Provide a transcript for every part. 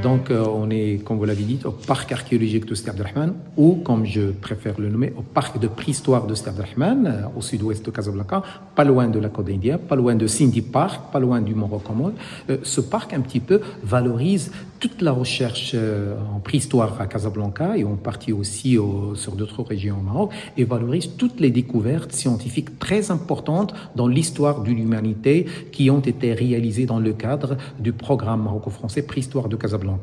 On est, comme vous l'avez dit, au parc archéologique de Sidi Abdelrahman, ou, comme je préfère le nommer, au parc de préhistoire de Sidi Abdelrahman, au sud-ouest de Casablanca, pas loin de la Côte d'India, pas loin de Sindi Park, pas loin du Mont-Rocamole. Ce parc, un petit peu, valorise toute la recherche en préhistoire à Casablanca et en partie aussi sur d'autres régions au Maroc, et valorise toutes les découvertes scientifiques très importantes dans l'histoire de l'humanité qui ont été réalisées dans le cadre du programme maroco-français Préhistoire de Casablanca.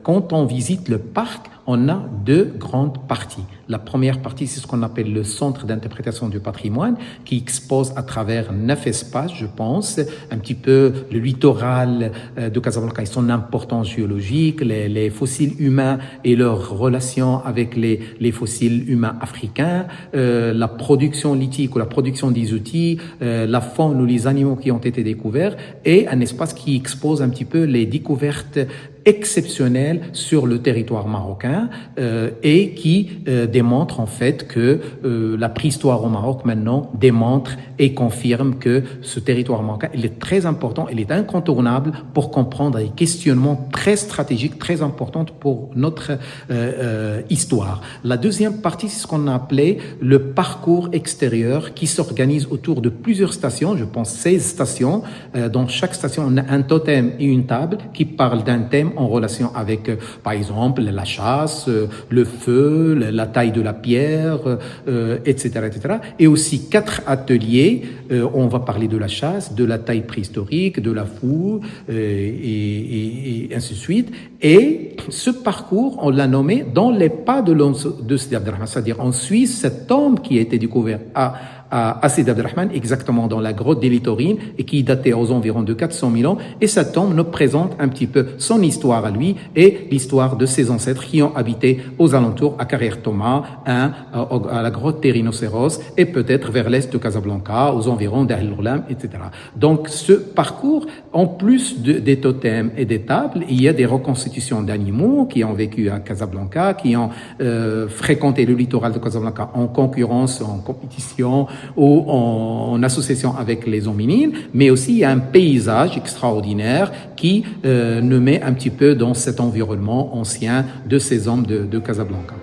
Quand on visite le parc, on a deux grandes parties. La première partie, c'est ce qu'on appelle le centre d'interprétation du patrimoine, qui expose à travers 9 espaces, je pense, un petit peu le littoral de Casablanca et son importance géologique, les fossiles humains et leur relation avec les fossiles humains africains, la production lithique ou la production des outils, la faune ou les animaux qui ont été découverts, et un espace qui expose un petit peu les découvertes exceptionnelles sur le territoire marocain et qui démontre en fait que la préhistoire au Maroc maintenant démontre et confirme que ce territoire marocain, il est très important, il est incontournable pour comprendre les questionnements très stratégiques, très importants pour notre histoire. La deuxième partie, c'est ce qu'on a appelé le parcours extérieur qui s'organise autour de plusieurs stations, je pense 16 stations. Dans chaque station, on a un totem et une table qui parlent d'un thème en relation avec, par exemple, la chasse, le feu, la taille de la pierre, etc., etc. Et aussi 4 ateliers. On va parler de la chasse, de la taille préhistorique, de la fouille, et ainsi de suite. Et ce parcours, on l'a nommé dans les pas de Sidi Abdelrahman, c'est-à-dire on suit cet homme qui a été découvert à Sidi Abdelrahman, exactement dans la grotte des Littorines, et qui datait aux environs de 400 000 ans. Et cet tombe nous présente un petit peu son histoire à lui et l'histoire de ses ancêtres qui ont habité aux alentours à Carrière Thomas, à la grotte des Rhinocéros, et peut-être vers l'est de Casablanca, aux environs d'Ahl Ghoulam, etc. Donc ce parcours, en plus des totems et des tables, il y a des reconstitutions d'animaux qui ont vécu à Casablanca, qui ont fréquenté le littoral de Casablanca en concurrence, en compétition, ou en association avec les hominines, mais aussi il y a un paysage extraordinaire qui nous met un petit peu dans cet environnement ancien de ces hommes de Casablanca.